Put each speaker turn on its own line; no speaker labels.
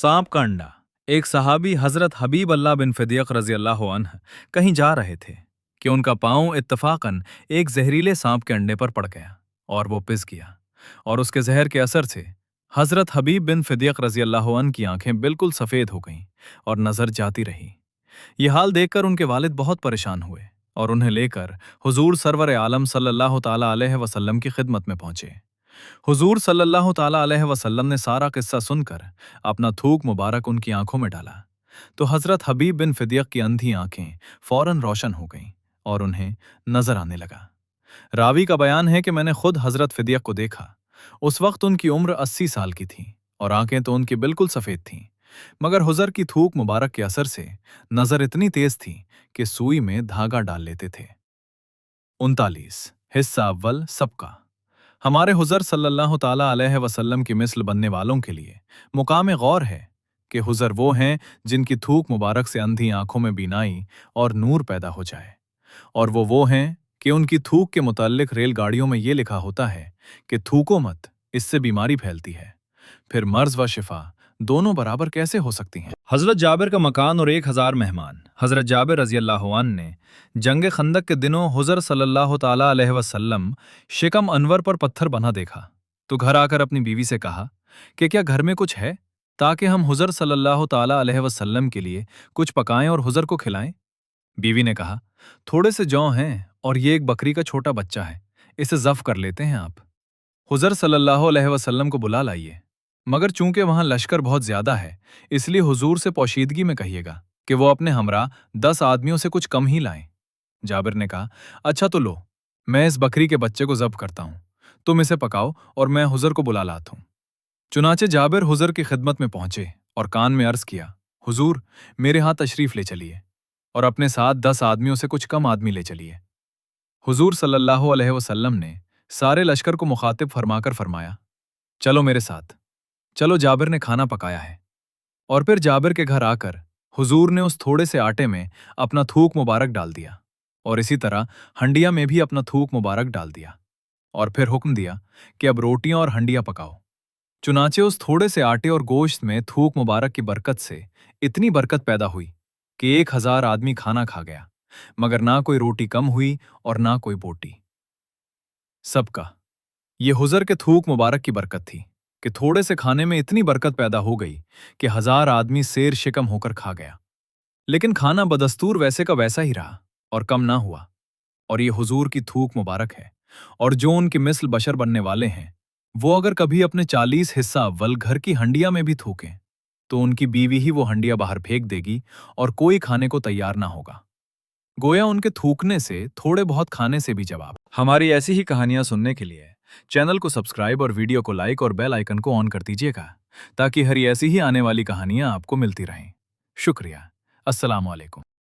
सांप का अंडा। एक सहाबी हजरत हबीब अल्लाह बिन फिदियक रजी अल्लाह अन्ह कहीं जा रहे थे कि उनका पांव इत्तफाकन एक जहरीले सांप के अंडे पर पड़ गया और वो पिस गया। और उसके जहर के असर से हजरत हबीब बिन फिदियक रजी अल्लाह अन्ह की आंखें बिल्कुल सफ़ेद हो गईं और नज़र जाती रही। ये हाल देखकर उनके वालिद बहुत परेशान हुए और उन्हें लेकर हुजूर सरवर आलम सल्लल्लाहु ताला अलैहि वसल्लम की खिदमत में पहुंचे। हुजूर सल्लल्लाहु ताला अलैहि वसल्लम ने सारा किस्सा सुनकर अपना थूक मुबारक उनकी आंखों में डाला तो हजरत हबीब बिन फिदियक की अंधी आंखें फौरन रोशन हो गईं और उन्हें नजर आने लगा। रावी का बयान है कि मैंने खुद हजरत फिदियक को देखा। उस वक्त उनकी उम्र 80 साल की थी और आंखें तो उनकी बिल्कुल सफेद थीं, मगर हुजर की थूक मुबारक के असर से नजर इतनी तेज थी कि सुई में धागा डाल लेते थे। 39 हिस्सा अव्वल सबका। हमारे हुजर सल्लल्लाहु ताला अलैहि वसल्लम की मिस्ल बनने वालों के लिए मुकाम गौर है कि हुजर वो हैं जिनकी थूक मुबारक से अंधी आंखों में बीनाई और नूर पैदा हो जाए, और वो हैं कि उनकी थूक के मुताल्लिक रेलगाड़ियों में ये लिखा होता है कि थूको मत, इससे बीमारी फैलती है। फिर मर्ज व शिफा दोनों बराबर कैसे हो सकती हैं? हजरत जाबिर का मकान और 1000 मेहमान। हजरत जाबिर रजी अल्लाह अन्हु ने जंग खंदक के दिनों हुजर सल्लल्लाहु ताला अलैहि वसल्लम शिकम अनवर पर पत्थर बना देखा तो घर आकर अपनी बीवी से कहा कि क्या घर में कुछ है ताकि हम हुजर सल्लल्लाहु ताला अलैहि वसल्लम के लिए कुछ पकाएं और हुजर को खिलाएं। बीवी ने कहा, थोड़े से जौ हैं और ये एक बकरी का छोटा बच्चा है, इसे ज़ब्ह कर लेते हैं आप। हुजर सल्लल्लाहु अलैहि वसल्लम को बुला लाइए, मगर चूंकि वहां लश्कर बहुत ज्यादा है इसलिए हुजूर से पोशीदगी में कहिएगा कि वो अपने हमरा 10 आदमियों से कुछ कम ही लाएं। जाबिर ने कहा, अच्छा तो लो, मैं इस बकरी के बच्चे को ज़ब्ह करता हूं, तुम इसे पकाओ और मैं हुजर को बुला लाता हूं। चुनाचे जाबिर हुजर की खिदमत में पहुंचे और कान में अर्ज किया, हुजूर मेरे हाथ तशरीफ ले चलिए और अपने साथ 10 आदमियों से कुछ कम आदमी ले चलिए। हुजूर सल्लल्लाहु अलैहि वसल्लम ने सारे लश्कर को मुखातिब फरमाकर फरमाया, चलो मेरे साथ चलो। जाबिर ने खाना पकाया है। और फिर जाबिर के घर आकर हुजूर ने उस थोड़े से आटे में अपना थूक मुबारक डाल दिया और इसी तरह हंडिया में भी अपना थूक मुबारक डाल दिया और फिर हुक्म दिया कि अब रोटियां और हंडियां पकाओ। चुनाचे उस थोड़े से आटे और गोश्त में थूक मुबारक की बरकत से इतनी बरकत पैदा हुई कि 1000 आदमी खाना खा गया, मगर ना कोई रोटी कम हुई और ना कोई बोटी। सबका ये हुजर के थूक मुबारक की बरकत थी कि थोड़े से खाने में इतनी बरकत पैदा हो गई कि 1000 आदमी शेर शिकम होकर खा गया। लेकिन खाना बदस्तूर वैसे का वैसा ही रहा और कम ना हुआ। और ये हुजूर की थूक मुबारक है, और जो उनकी मिस्ल बशर बनने वाले हैं वो अगर कभी अपने 40 हिस्सा अव्वल घर की हंडिया में भी थूकें तो उनकी बीवी ही वो हंडिया बाहर फेंक देगी और कोई खाने को तैयार ना होगा। गोया उनके थूकने से थोड़े बहुत खाने से भी जवाब। हमारी ऐसी ही कहानियां सुनने के लिए चैनल को सब्सक्राइब और वीडियो को लाइक और बेल आइकन को ऑन कर दीजिएगा ताकि हर ऐसी ही आने वाली कहानियां आपको मिलती रहें। शुक्रिया। अस्सलाम वालेकुम।